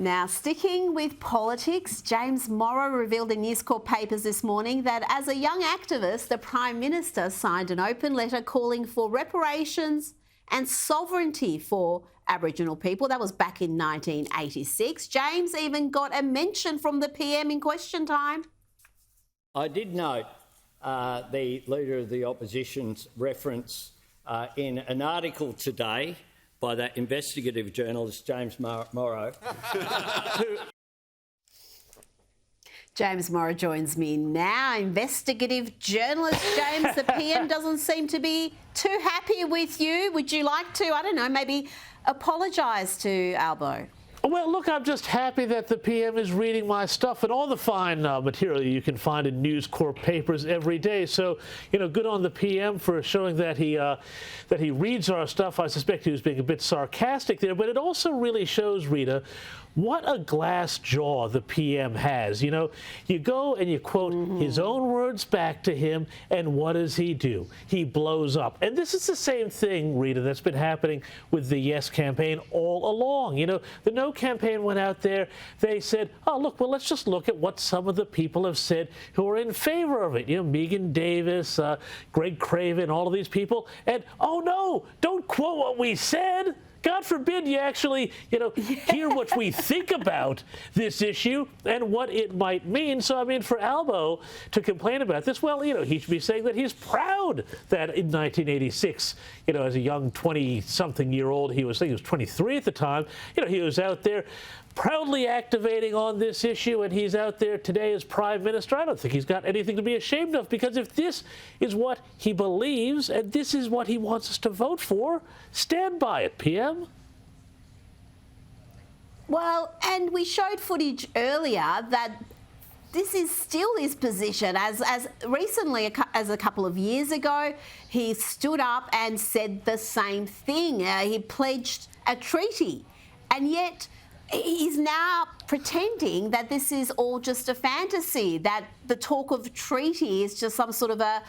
Now, sticking with politics, James Morrow revealed in News Corp papers this morning that as a young activist, the Prime Minister signed an open letter calling for reparations and sovereignty for Aboriginal people. That was back in 1986. James even got a mention from the PM in question time. I did note the Leader of the Opposition's reference in an article today by that investigative journalist, James Morrow. James Morrow joins me now. Investigative journalist James, the PM doesn't seem to be too happy with you. Would you like to, I don't know, maybe apologise to Albo? Well, look, I'm just happy that the PM is reading my stuff and all the fine material you can find in News Corp papers every day. So, you know, good on the PM for showing that he reads our stuff. I suspect he was being a bit sarcastic there, but it also really shows, Rita, what a glass jaw the PM has. You know, you go and you quote his own words back to him, and what does he do? He blows up. And this is the same thing, Rita, that's been happening with the Yes campaign all along. You know, the No campaign went out there. They said, oh, look, well, let's just look at what some of the people have said who are in favor of it. You know, Megan Davis, Greg Craven, all of these people. And, oh, no, don't quote what we said. God forbid you actually, you know, hear what we think about this issue and what it might mean. So, I mean, for Albo to complain about this, well, you know, he should be saying that he's proud that in 1986, you know, as a young 20-something-year-old, he was 23 at the time, you know, he was out there proudly activating on this issue, and he's out there today as Prime Minister. I don't think he's got anything to be ashamed of, because if this is what he believes and this is what he wants us to vote for, stand by it, PM. Well, and we showed footage earlier that this is still his position. As recently as a couple of years ago, he stood up and said the same thing. He pledged a treaty, and yet he's now pretending that this is all just a fantasy, that the talk of treaty is just some sort of a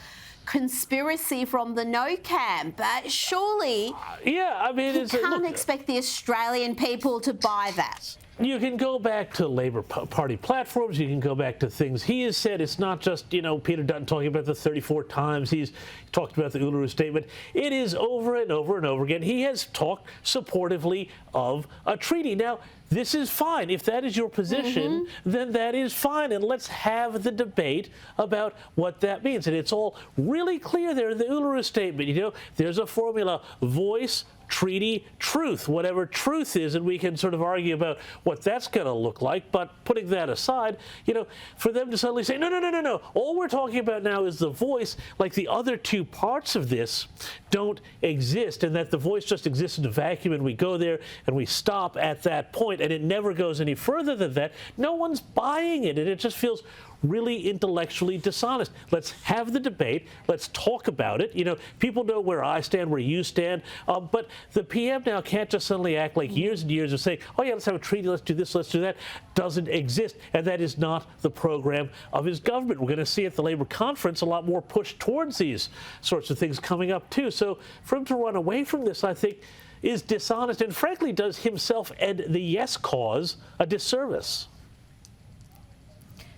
conspiracy from the No camp. Surely, yeah, I mean, you can't expect the Australian people to buy that. You can go back to Labour Party platforms. You can go back to things he has said. It's not just, you know, Peter Dutton talking about the 34 times he's talked about the Uluru Statement. It is over and over and over again. He has talked supportively of a treaty. Now, this is fine. If that is your position, then that is fine. And let's have the debate about what that means. And it's all really clear there in the Uluru Statement. You know, there's a formula: voice, treaty, truth, whatever truth is, and we can sort of argue about what that's going to look like. But putting that aside, you know, for them to suddenly say, no, all we're talking about now is the voice, like the other two parts of this don't exist, and that the voice just exists in a vacuum, and we go there and we stop at that point, and it never goes any further than that. No one's buying it, and it just feels really intellectually dishonest. Let's have the debate. Let's talk about it. You know, people know where I stand, where you stand. But the PM now can't just suddenly act like years and years of saying, oh, yeah, let's have a treaty, let's do this, let's do that. Doesn't exist. And that is not the program of his government. We're going to see at the Labour conference a lot more push towards these sorts of things coming up, too. So for him to run away from this, I think, is dishonest and, frankly, does himself and the Yes cause a disservice.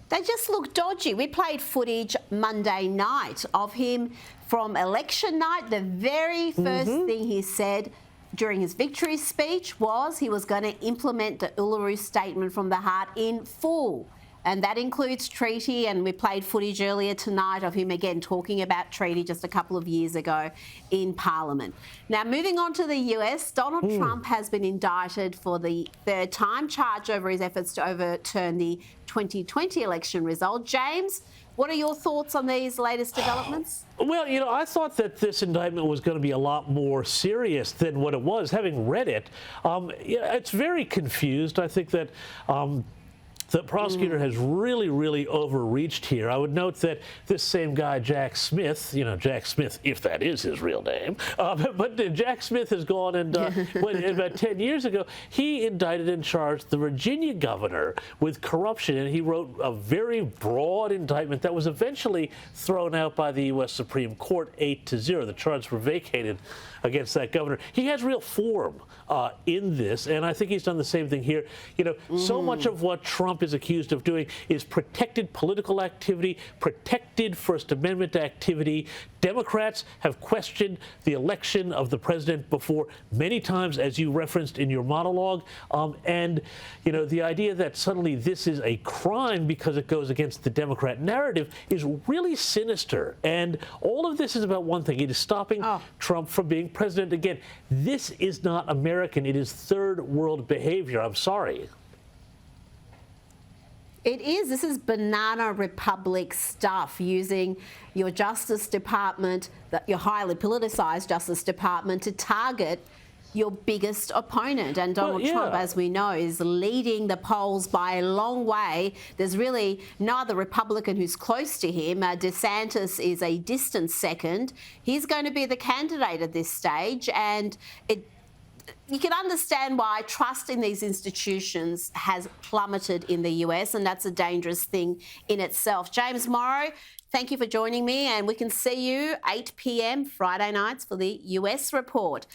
They just look dodgy. We played footage Monday night of him from election night. The very first thing he said during his victory speech was he was going to implement the Uluru Statement from the Heart in full. And that includes treaty, and we played footage earlier tonight of him again talking about treaty just a couple of years ago in Parliament. Now, moving on to the US, Donald Trump has been indicted for the third time, charged over his efforts to overturn the 2020 election result. James, what are your thoughts on these latest developments? Well, you know, I thought that this indictment was going to be a lot more serious than what it was. Having read it, it's very confused. I think that The prosecutor has really, really overreached here. I would note that this same guy, Jack Smith, Jack Smith, if that is his real name, but Jack Smith has gone and about 10 years ago, he indicted and charged the Virginia governor with corruption, and he wrote a very broad indictment that was eventually thrown out by the U.S. Supreme Court 8-0. The charges were vacated against that governor. He has real form in this, and I think he's done the same thing here. So much of what Trump is accused of doing is protected political activity, protected First Amendment activity. Democrats have questioned the election of the president before many times, as you referenced in your monologue. And the idea that suddenly this is a crime because it goes against the Democrat narrative is really sinister. And all of this is about one thing. It is stopping Trump from being president again. This is not American. It is third world behavior. I'm sorry. It is. This is banana republic stuff, using your Justice Department, your highly politicised Justice Department, to target your biggest opponent. And Donald Trump, as we know, is leading the polls by a long way. There's really no other Republican who's close to him. DeSantis is a distant second. He's going to be the candidate at this stage, and you can understand why trust in these institutions has plummeted in the US, and that's a dangerous thing in itself. James Morrow, thank you for joining me, and we can see you 8 p.m. Friday nights for the US Report.